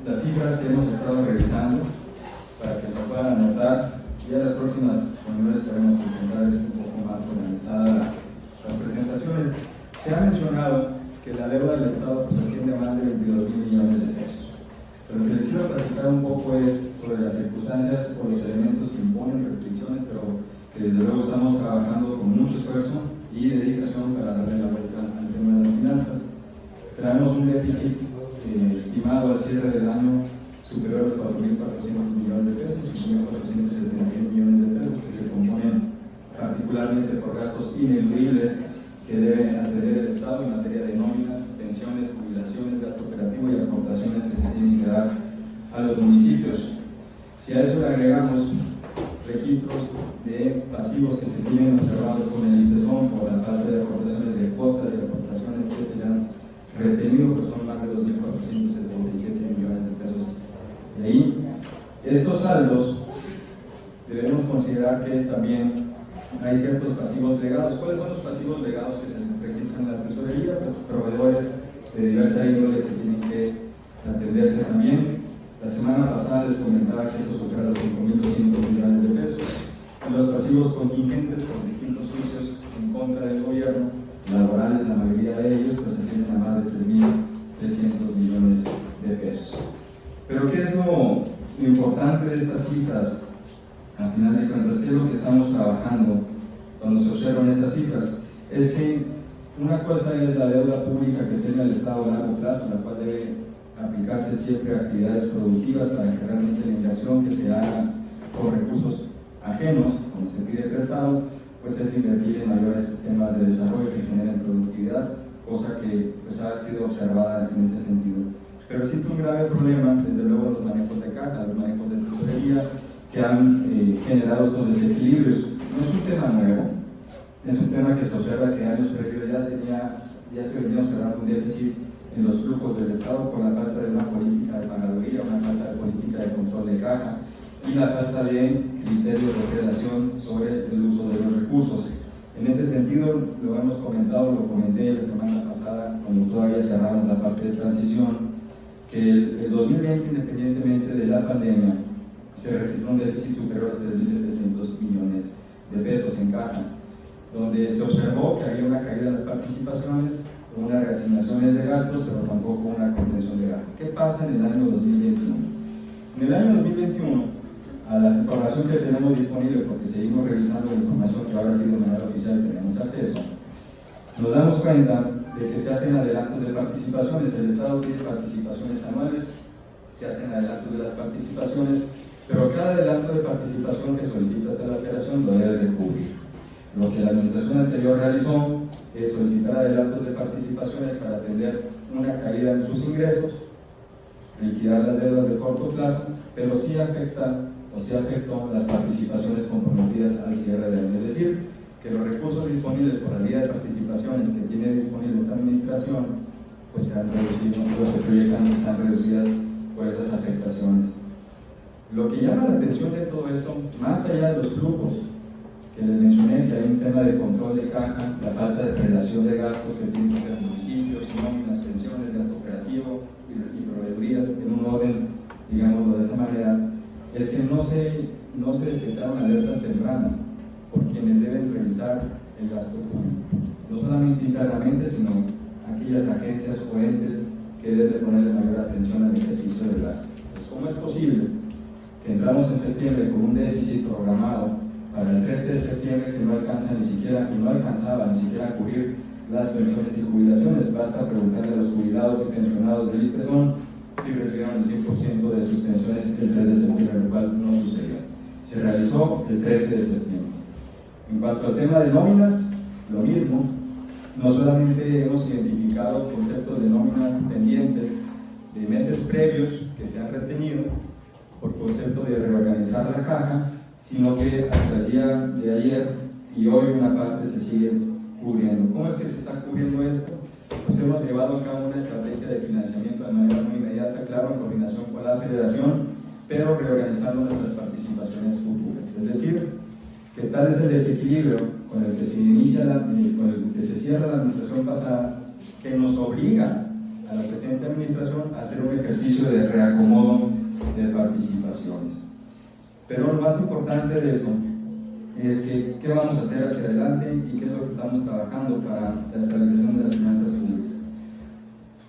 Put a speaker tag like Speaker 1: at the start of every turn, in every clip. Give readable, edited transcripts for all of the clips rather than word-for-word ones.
Speaker 1: las cifras que hemos estado revisando para que lo puedan anotar. Ya las próximas reuniones que haremos presentarles un poco más organizada las presentaciones. Se ha mencionado que la deuda del Estado pues, asciende a más de 22.000 millones de pesos. Pero lo que les quiero platicar un poco es sobre las circunstancias o los elementos que imponen restricciones, pero que desde luego estamos trabajando con mucho esfuerzo y dedicación para darle la vuelta al tema de las finanzas. Tenemos un déficit estimado al cierre del año superior a los 4.400 millones de pesos, 5.471 millones de pesos, que se componen particularmente por gastos ineludibles que debe atender el Estado en materia de nóminas, pensiones, jubilaciones, gasto operativo y aportaciones que se tienen que dar a los municipios. Si a eso le agregamos registros de pasivos que se tienen observados con el ISTESON por la falta de aportaciones de cuotas y aportaciones que se han retenido, pues son más de 2.477 millones de pesos. De ahí, estos saldos debemos considerar que también hay ciertos pasivos legados. ¿Cuáles son los pasivos legados que se registran en la tesorería? Pues proveedores de diversa índole que tienen que atenderse también. La semana pasada les comentaba que eso supera los 5.200 millones de pesos. Y los pasivos contingentes por distintos juicios en contra del gobierno, laborales, la mayoría de ellos, pues ascienden a más de 3.300 millones de pesos. Pero ¿qué es lo importante de estas cifras? Al final de cuentas, ¿qué es lo que estamos trabajando cuando se observan estas cifras? Es que una cosa es la deuda pública que tenga el Estado a largo plazo, la cual debe aplicarse siempre a actividades productivas para que realmente la inversión que se haga con recursos ajenos, como se pide prestado, pues es invertir en mayores temas de desarrollo que generen productividad, cosa que pues, ha sido observada en ese sentido. Pero existe un grave problema, desde luego, los manejos de caja, los manejos de tesorería, que han generado estos desequilibrios. No es un tema nuevo, es un tema que se observa que años previos ya se venía observando un déficit en los flujos del Estado por la falta de una política de pagaduría, una falta de política de control de caja y la falta de criterios de relación sobre el uso de los recursos. En ese sentido, lo hemos comentado, lo comenté la semana pasada, cuando todavía cerramos la parte de transición, que el 2020, independientemente de la pandemia, se registró un déficit superior a 3.700 millones de pesos en caja, donde se observó que había una caída de las participaciones, unas reasignaciones de gastos, pero tampoco una contención de gastos. ¿Qué pasa en el año 2021? En el año 2021, a la información que tenemos disponible, porque seguimos revisando la información que ahora ha sido de manera oficial y tenemos acceso, nos damos cuenta de que se hacen adelantos de participaciones. El Estado tiene participaciones anuales, se hacen adelantos de las participaciones, pero cada adelanto de participación que solicitas a la federación lo debes de cubrir. Lo que la administración anterior realizó es solicitar adelantos de participaciones para atender una caída en sus ingresos, liquidar las deudas de corto plazo, pero sí afectó las participaciones comprometidas al cierre del año. Es decir, que los recursos disponibles por la vía de participaciones que tiene disponible esta administración, pues se han reducido, pues se proyectan, están reducidas por esas afectaciones. Lo que llama la atención de todo esto, más allá de los flujos que les mencioné, que hay un tema de control de caja, la falta de relación de gastos que tienen que ser municipios, nóminas, pensiones, gasto operativo y proveedurías en un orden, digámoslo de esa manera, es que no se detectaron alertas tempranas por quienes deben revisar el gasto público, no solamente internamente, sino aquellas agencias o entes que deben de ponerle mayor atención al ejercicio del gasto. Entonces, ¿cómo es posible que entramos en septiembre con un déficit programado para el 13 de septiembre que no alcanzaba ni siquiera a cubrir las pensiones y jubilaciones? Basta preguntarle a los jubilados y pensionados del ISTESON si recibieron el 100% de sus pensiones el 3 de septiembre, lo cual no sucedió. Se realizó el 13 de septiembre. En cuanto al tema de nóminas, lo mismo. No solamente hemos identificado conceptos de nóminas pendientes de meses previos que se han retenido por concepto de reorganizar la caja, sino que hasta el día de ayer y hoy una parte se sigue cubriendo. ¿Cómo es que se está cubriendo esto? Pues hemos llevado a cabo una estrategia de financiamiento de manera muy inmediata, claro, en coordinación con la federación, pero reorganizando nuestras participaciones futuras. Es decir, que tal es el desequilibrio con el que se inicia con el que se cierra la administración pasada, que nos obliga a la presente administración a hacer un ejercicio de reacomodo de participaciones. Pero lo más importante de eso es que qué vamos a hacer hacia adelante y qué es lo que estamos trabajando para la estabilización de las finanzas públicas.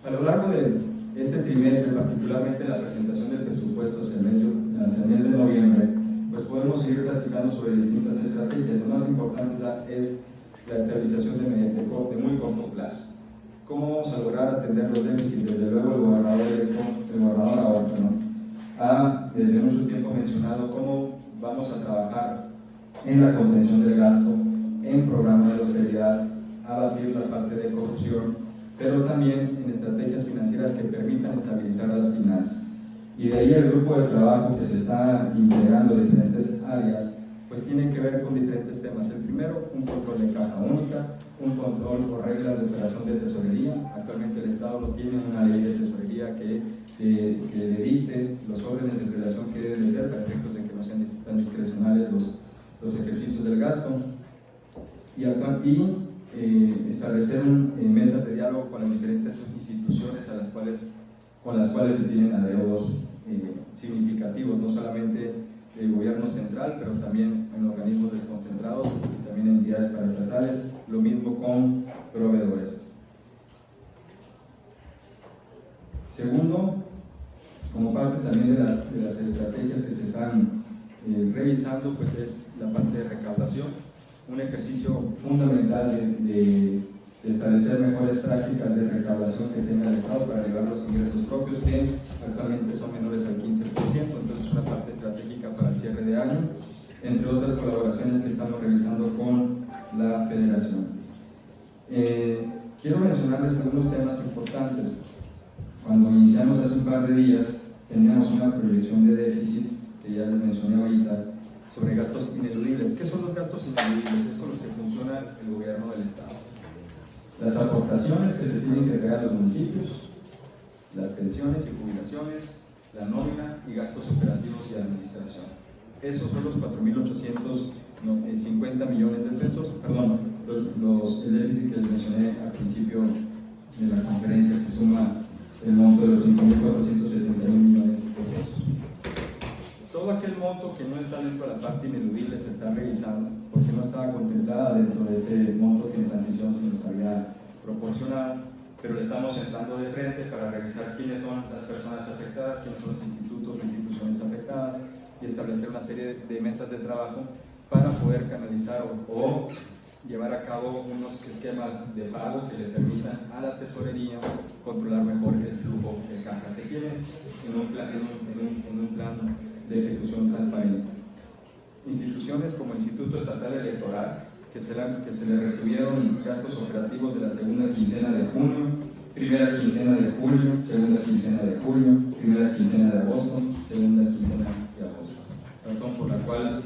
Speaker 1: A lo largo de este trimestre, particularmente la presentación del presupuesto hacia el mes de noviembre, pues podemos seguir platicando sobre distintas estrategias. Lo más importante es la estabilización de muy corto plazo. ¿Cómo vamos a lograr atender los déficits? Desde luego el gobernador ahora, ha desde mucho tiempo mencionado cómo vamos a trabajar en la contención del gasto, en programas de austeridad, abatir la parte de corrupción, pero también en estrategias financieras que permitan estabilizar las finanzas. Y de ahí el grupo de trabajo que se está integrando en diferentes áreas, pues tiene que ver con diferentes temas. El primero, un control de caja única, un control por reglas de operación de tesorería. Actualmente el Estado no tiene una ley de tesorería que evite los órdenes de relación que deben de ser para efectos de que no sean tan discrecionales los ejercicios del gasto. Y establecer mesas de diálogo con las diferentes instituciones con las cuales se tienen adeudos significativos, no solamente el gobierno central, pero también en organismos desconcentrados y también en entidades paraestatales, lo mismo con proveedores. Segundo, como parte también de las estrategias que se están revisando, pues es la parte de recaudación, un ejercicio fundamental de establecer mejores prácticas de recaudación que tenga el Estado para elevar los ingresos propios, que actualmente son menores al 15%, entonces es una parte estratégica para el cierre de año, entre otras colaboraciones que estamos revisando con la Federación. Quiero mencionarles algunos temas importantes. Cuando iniciamos hace un par de días, teníamos una proyección de déficit, que ya les mencioné ahorita, sobre gastos ineludibles. ¿Qué son los gastos ineludibles? Esos son los que funciona el gobierno del Estado. Las aportaciones que se tienen que entregar a los municipios, las pensiones y jubilaciones, la nómina y gastos operativos y administración. Esos son los 4.850 millones de pesos, perdón, el déficit que les mencioné al principio de la conferencia, que suma el monto de los 5.471 millones de pesos. Todo aquel monto que no está dentro de la parte ineludible se está revisando porque no estaba contemplada dentro de este monto que en transición se nos había proporcionado, pero le estamos sentando de frente para revisar quiénes son las personas afectadas, quiénes son los institutos o instituciones afectadas y establecer una serie de mesas de trabajo para poder canalizar o llevar a cabo unos esquemas de pago que le permitan a la tesorería controlar mejor el flujo de caja que tiene en un plan de ejecución transparente. Instituciones como el Instituto Estatal Electoral, que se le retuvieron gastos operativos de la segunda quincena de junio, primera quincena de julio, segunda quincena de julio, primera quincena de agosto, segunda quincena de agosto. Razón por la cual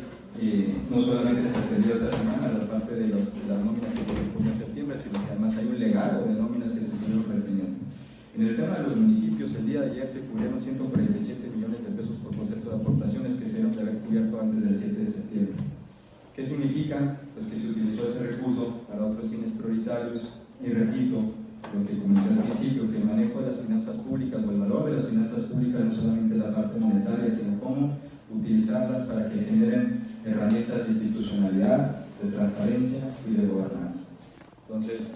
Speaker 1: no solamente se atendió esta semana la parte de la nómina que corresponde a septiembre, sino que además hay un legado de nóminas que se estuvieron reteniendo. En el tema de los municipios, el día de ayer se cubrieron 147 millones de pesos por concepto de aportaciones que se deben de haber cubierto antes del 7 de septiembre. ¿Qué significa? Pues que se utilizó ese recurso para otros fines prioritarios y repito lo que comenté al principio, que el manejo de las finanzas públicas o el valor de las finanzas públicas no solamente la parte monetaria, sino cómo utilizarlas para que generen herramientas de institucionalidad, de transparencia y de gobernanza. Entonces,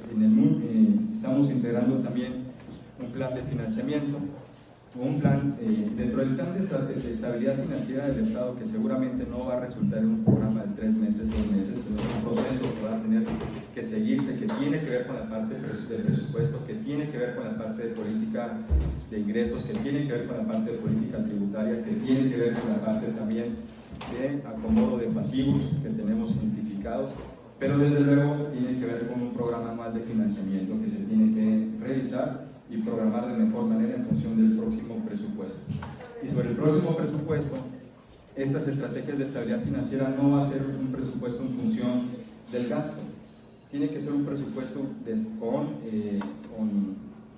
Speaker 1: estamos integrando también un plan de financiamiento, un plan dentro del plan de estabilidad financiera del Estado, que seguramente no va a resultar en un programa de 3 meses, 2 meses, es un proceso que va a tener que seguirse, que tiene que ver con la parte del presupuesto, que tiene que ver con la parte de política de ingresos, que tiene que ver con la parte de política tributaria, que tiene que ver con la parte también de acomodo de pasivos que tenemos identificados, pero desde luego tiene que ver con un programa anual de financiamiento que se tiene que revisar y programar de mejor manera en función del próximo presupuesto. Y sobre el próximo presupuesto, estas estrategias de estabilidad financiera no va a ser un presupuesto en función del gasto, tiene que ser un presupuesto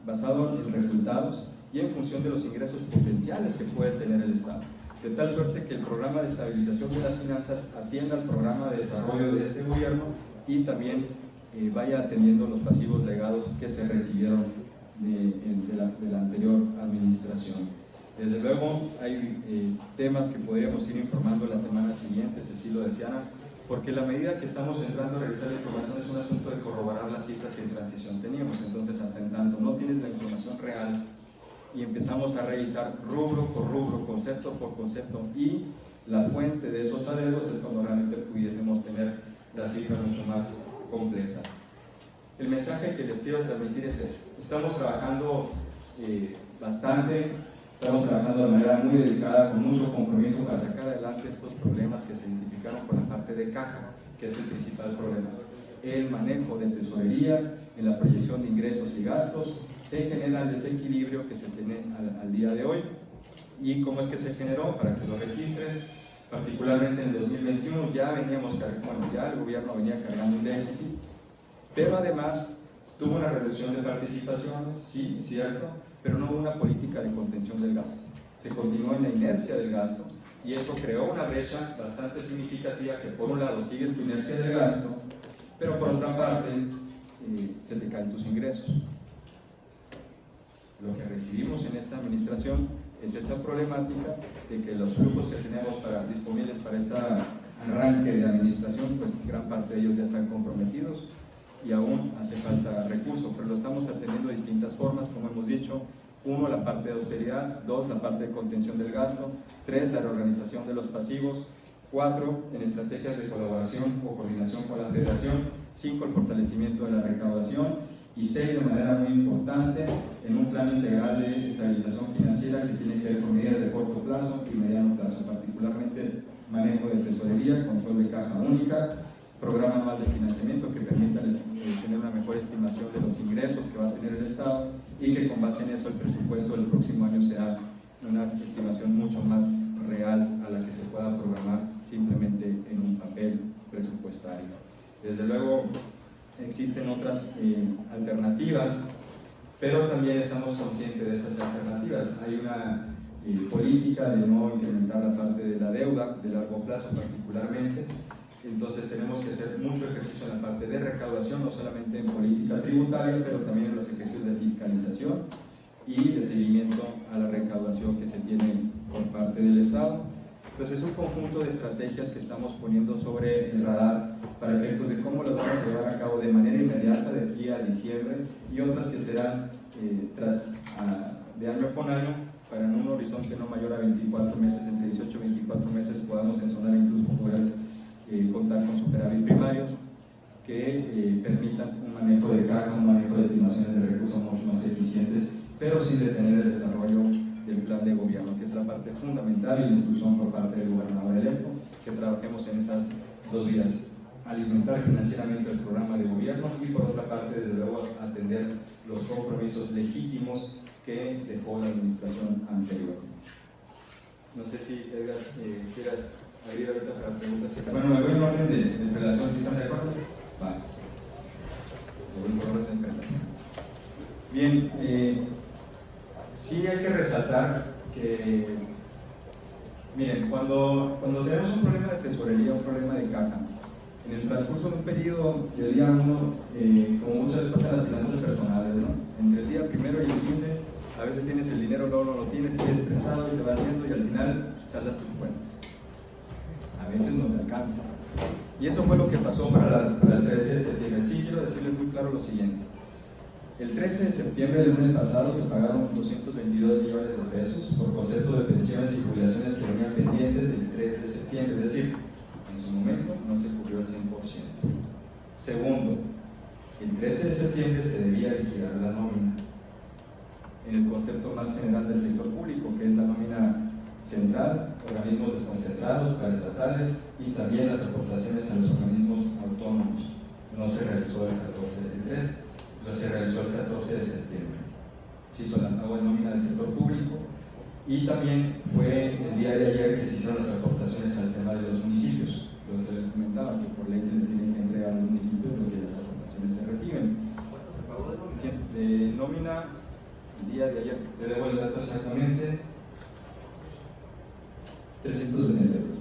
Speaker 1: basado en resultados y en función de los ingresos potenciales que puede tener el Estado, de tal suerte que el programa de estabilización de las finanzas atienda al programa de desarrollo de este gobierno y también vaya atendiendo los pasivos legados que se recibieron de la anterior administración. Desde luego hay temas que podríamos ir informando las semanas siguientes, así lo desearan, porque la medida que estamos entrando a revisar la información es un asunto de corroborar las cifras que en transición teníamos. Entonces, hasta en tanto no tienes la información real y empezamos a revisar rubro por rubro, concepto por concepto, y la fuente de esos adeudos es cuando realmente pudiésemos tener las cifras mucho más completas. El mensaje que les quiero transmitir es ese. Estamos trabajando bastante, estamos trabajando de manera muy dedicada, con mucho compromiso para sacar adelante estos problemas que se identificaron por la parte de caja, que es el principal problema. El manejo de tesorería, en la proyección de ingresos y gastos, se genera el desequilibrio que se tiene al día de hoy. ¿Y cómo es que se generó? Para que lo registren, particularmente en el 2021 ya veníamos, bueno, ya el gobierno venía cargando un déficit, pero además tuvo una reducción de participaciones, sí, cierto, pero no hubo una política de contención del gasto. Se continuó en la inercia del gasto y eso creó una brecha bastante significativa que por un lado sigues tu inercia del gasto, pero por otra parte se te caen tus ingresos. Lo que recibimos en esta administración es esa problemática de que los flujos que tenemos disponibles para este arranque de administración, pues gran parte de ellos ya están comprometidos y aún hace falta recursos, pero lo estamos atendiendo de distintas formas, como hemos dicho. 1, la parte de austeridad; 2, la parte de contención del gasto; 3, la reorganización de los pasivos; 4, en estrategias de colaboración o coordinación con la federación; 5, el fortalecimiento de la recaudación; y 6, de manera muy importante, en un plan integral de estabilización financiera que tiene que ver con medidas de corto plazo y mediano plazo, particularmente manejo de tesorería, control de caja única, programas más de financiamiento que permitan tener una mejor estimación de los ingresos que va a tener el Estado y que con base en eso el presupuesto del próximo año sea una estimación mucho más real a la que se pueda programar simplemente en un papel presupuestario. Desde luego existen otras alternativas, pero también estamos conscientes de esas alternativas. Hay una política de no incrementar la parte de la deuda de largo plazo particularmente. Entonces tenemos que hacer mucho ejercicio en la parte de recaudación, no solamente en política tributaria, pero también en los ejercicios de fiscalización y de seguimiento a la recaudación que se tiene por parte del Estado. Entonces es un conjunto de estrategias que estamos poniendo sobre el radar para efectos de cómo las vamos a llevar a cabo de manera inmediata de aquí a diciembre, y otras que serán de año con año, para en un horizonte no mayor a 24 meses, entre 18 y 24 meses podamos mencionar incluso poder contar con superávit primarios que permitan un manejo de caja, un manejo de estimaciones de recursos mucho más eficientes, pero sin detener el desarrollo del plan de gobierno, que es la parte fundamental, y la instrucción por parte del gobernador electo, que trabajemos en esas dos vías: alimentar financieramente el programa de gobierno y por otra parte, desde luego, atender los compromisos legítimos que dejó la administración anterior. No sé si Edgar quieras abrir ahorita para preguntas. Bueno, me voy en orden de relación, si están de acuerdo. Vale. Me voy por orden de relación. Bien, sí hay que resaltar que, miren, cuando tenemos un problema de tesorería, un problema de caja, en el transcurso de un periodo del día 1, como muchas veces pasan las finanzas personales, ¿no? Entre el día 1 y el 15, a veces tienes el dinero, luego no lo tienes, sigues estresado y te vas viendo y al final saldas tus cuentas. A veces no te alcanza. Y eso fue lo que pasó para el 13 de septiembre. Sí, quiero decirles muy claro lo siguiente. El 13 de septiembre del lunes pasado se pagaron 222 millones de pesos por concepto de pensiones y jubilaciones que venían pendientes del 13 de septiembre, es decir, en su momento no se cubrió el 100%. Segundo, el 13 de septiembre se debía liquidar la nómina en el concepto más general del sector público, que es la nómina central, organismos desconcentrados, paraestatales y también las aportaciones a los organismos autónomos. No se realizó el 14 del 13, pero se realizó el 14 de septiembre. Se hizo la nueva nómina del sector público y también fue el día de ayer que se hicieron las aportaciones al tema de los municipios, lo que les comentaba, que por ley se les tienen que entregar a los municipios donde las aportaciones se reciben.
Speaker 2: ¿Cuánto se pagó de nómina?
Speaker 1: De nómina, el día de ayer, te debo el dato exactamente, 370 euros,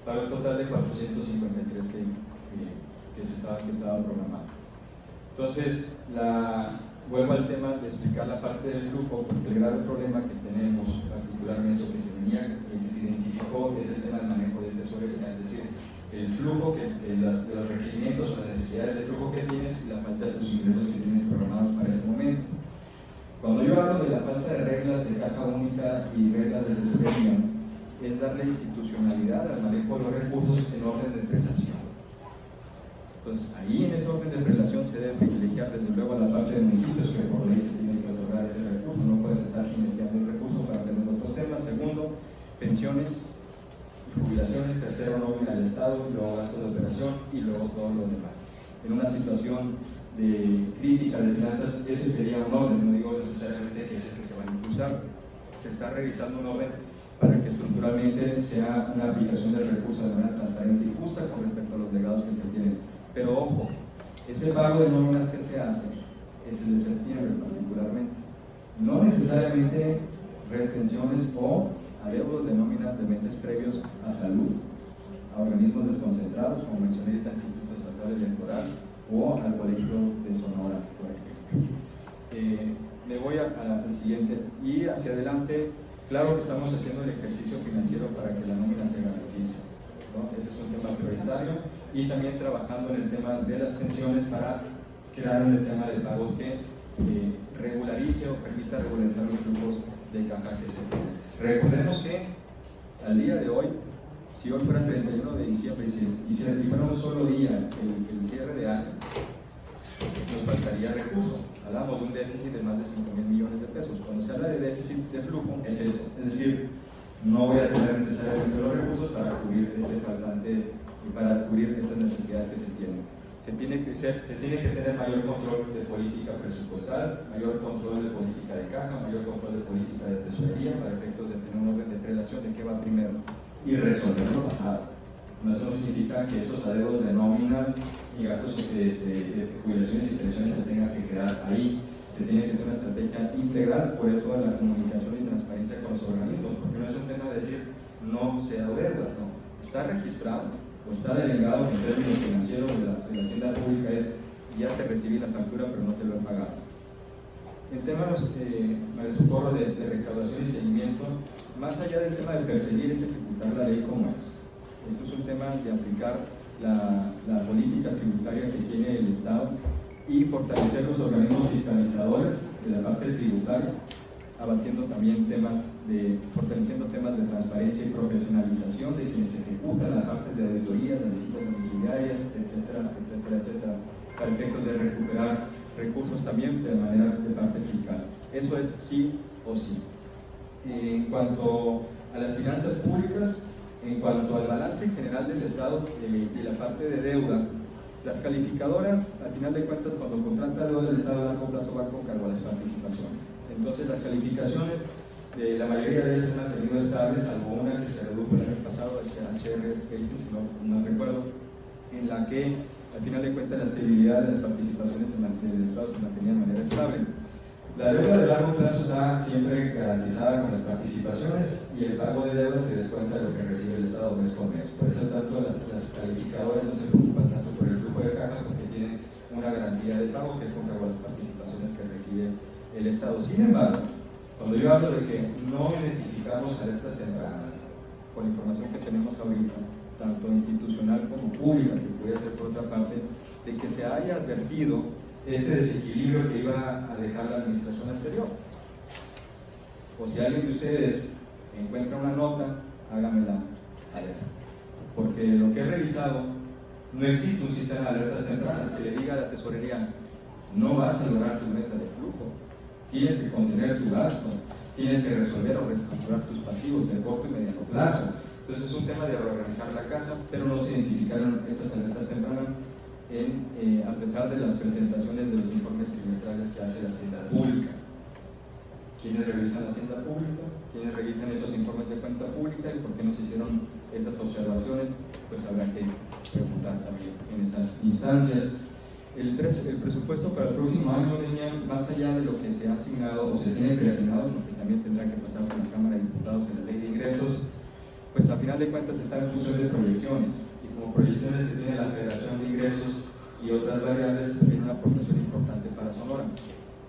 Speaker 1: para un total de 453 que estaba programado. Entonces, vuelvo al tema de explicar la parte del flujo, porque el grave problema que tenemos, particularmente que se identificó, es el tema del manejo de tesorería, es decir, el flujo, los requerimientos o las necesidades de flujo que tienes y la falta de tus ingresos que tienes programados para ese momento. Cuando yo hablo de la falta de reglas de caja única y reglas de tesorería, es darle institucionalidad al manejo de los recursos en orden de prelación. Entonces, ahí en ese orden de prelación se debe privilegiar desde luego a la parte de municipios que por ley se tiene que otorgar ese recurso, no puedes estar jineteando el recurso para tener otros temas. Segundo, pensiones y jubilaciones. Tercero, nómina del Estado, y luego gastos de operación y luego todo lo demás. En una situación de crítica de finanzas, ese sería un orden, no digo necesariamente que es el que se va a impulsar. Se está revisando un orden para que estructuralmente sea una aplicación del recurso de manera transparente y justa con respecto a los legados que se tienen. Pero ojo, ese pago de nóminas que se hace es el de septiembre particularmente. No necesariamente retenciones o adeudos de nóminas de meses previos a salud, a organismos desconcentrados, como mencioné al Instituto Estatal Electoral o al Colegio de Sonora, por ejemplo. Me voy al siguiente y hacia adelante. Claro que estamos haciendo el ejercicio financiero para que la nómina se garantice, ¿no? Ese es un tema prioritario, y también trabajando en el tema de las pensiones para crear un esquema de pagos que regularice o permita regularizar los flujos de caja que se tienen. Recordemos que al día de hoy, si hoy fuera el 31 de diciembre y fuera un solo día el cierre de año, nos faltaría recursos. Hablamos de un déficit de más de 5,000 millones de pesos. Cuando se habla de déficit de flujo, es eso. Es decir, no voy a tener necesariamente los recursos para cubrir ese faltante y para cubrir esas necesidades que se tienen. Se tiene que tener mayor control de política presupuestal, mayor control de política de caja, mayor control de política de tesorería para efectos de tener un orden de prelación de qué va primero y resolver lo pasado. No, eso no significa que esos adeudos de nóminas y gastos de jubilaciones y pensiones se tengan que quedar ahí. Se tiene que hacer una estrategia integral, por eso la comunicación y transparencia con los organismos, porque no es un tema de decir no se adeuda, no. Está registrado o está delegado en términos financieros de la hacienda pública, es ya te recibí la factura pero no te lo he pagado. En temas de socorro de recaudación y seguimiento, más allá del tema de perseguir, es ejecutar la ley como es. Esto es un tema de aplicar la política tributaria que tiene el Estado y fortalecer los organismos fiscalizadores de la parte tributaria, fortaleciendo temas de transparencia y profesionalización de quienes ejecutan las partes de auditoría, las visitas domiciliarias, etcétera, etcétera, etcétera, para efectos de recuperar recursos también de manera de parte fiscal. Eso es sí o sí. En cuanto a las finanzas públicas, en cuanto al balance general del Estado y la parte de deuda, las calificadoras, al final de cuentas, cuando contrata deuda del Estado a largo plazo, van con cargo a las participaciones. Entonces, las calificaciones, la mayoría de ellas se han mantenido estables, salvo una que se redujo el año pasado, HR20, si no recuerdo, en la que, al final de cuentas, la estabilidad de las participaciones del Estado se mantenía de manera estable. La deuda de largo plazo está siempre garantizada con las participaciones y el pago de deuda se descuenta de lo que recibe el Estado mes con mes. Por eso tanto las calificadoras no se preocupan tanto por el flujo de caja porque tienen una garantía de pago que es con cargo a las participaciones que recibe el Estado. Sin embargo, cuando yo hablo de que no identificamos alertas tempranas con la información que tenemos ahorita, tanto institucional como pública, que puede ser por otra parte, de que se haya advertido este desequilibrio que iba a dejar la administración anterior. O si alguien de ustedes encuentra una nota, hágamela saber. Porque lo que he revisado, no existe un sistema de alertas tempranas que le diga a la tesorería, no vas a lograr tu meta de flujo, tienes que contener tu gasto, tienes que resolver o reestructurar tus pasivos de corto y mediano plazo. Entonces es un tema de reorganizar la casa, pero no se identificaron esas alertas tempranas a pesar de las presentaciones de los informes trimestrales que hace la Hacienda Pública. ¿Quiénes revisan la Hacienda Pública? ¿Quiénes revisan esos informes de cuenta pública? ¿Y por qué no se hicieron esas observaciones? Pues habrá que preguntar también en esas instancias. El presupuesto para el próximo año, más allá de lo que se ha asignado o se tiene preasignado, porque también tendrá que pasar por la Cámara de Diputados en la Ley de Ingresos, pues a final de cuentas está en función de proyecciones. Como proyecciones que tiene la Federación de Ingresos y otras variables, tiene una aportación importante para Sonora.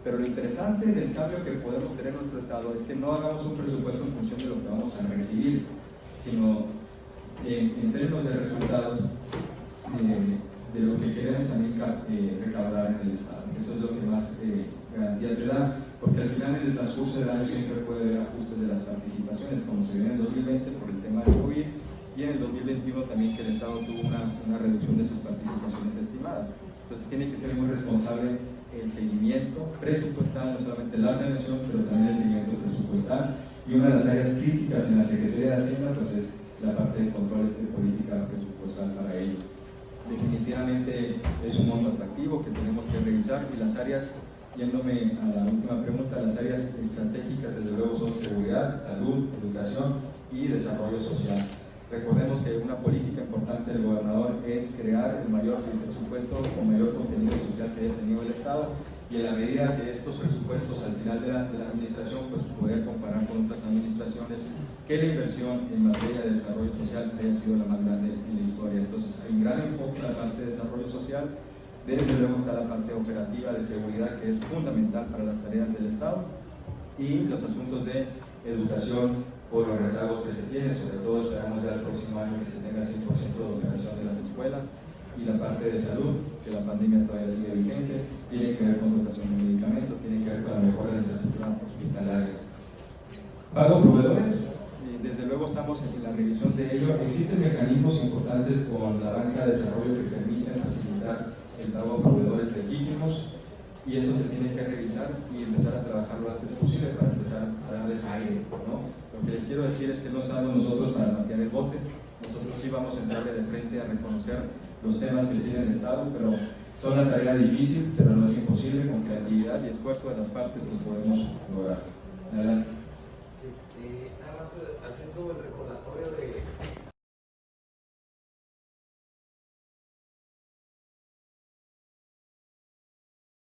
Speaker 1: Pero lo interesante del cambio que podemos tener en nuestro Estado es que no hagamos un presupuesto en función de lo que vamos a recibir, sino en términos de resultados de lo que queremos también recaudar en el Estado. Eso es lo que más garantía te da, porque al final en el transcurso del año siempre puede haber ajustes de las participaciones, como se vio en el 2020 por el tema del COVID, y en el 2021 también que el Estado tuvo una reducción de sus participaciones estimadas. Entonces tiene que ser muy responsable el seguimiento presupuestal, no solamente la planeación, pero también el seguimiento presupuestal. Y una de las áreas críticas en la Secretaría de Hacienda pues es la parte de control de política presupuestal para ello. Definitivamente es un monto atractivo que tenemos que revisar, y las áreas, yéndome a la última pregunta, las áreas estratégicas desde luego son seguridad, salud, educación y desarrollo social. Recordemos que una política importante del gobernador es crear el mayor presupuesto o mayor contenido social que haya tenido el Estado, y en la medida que estos presupuestos al final de la administración pues poder comparar con otras administraciones, que la inversión en materia de desarrollo social haya sido la más grande en la historia. Entonces hay un gran enfoque en la parte de desarrollo social. Desde luego está la parte operativa de seguridad, que es fundamental para las tareas del Estado, y los asuntos de educación por los rezagos que se tienen, sobre todo esperamos ya el próximo año que se tenga el 100% de operación de las escuelas, y la parte de salud, que la pandemia todavía sigue vigente, tiene que ver con dotación de medicamentos, tiene que ver con la mejora de la infraestructura hospitalaria. Pago proveedores, desde luego estamos en la revisión de ello. Existen mecanismos importantes con la banca de desarrollo que permiten facilitar el pago a proveedores legítimos, y eso se tiene que revisar y empezar a trabajar lo antes posible para empezar a darles aire, ¿no? Lo que les quiero decir es que no estamos nosotros para patear el bote, nosotros sí vamos a entrarle de frente a reconocer los temas que tiene el Estado, pero son una tarea difícil, pero no es imposible. Con creatividad y esfuerzo de las partes lo podemos lograr. Adelante.
Speaker 2: Sí, nada más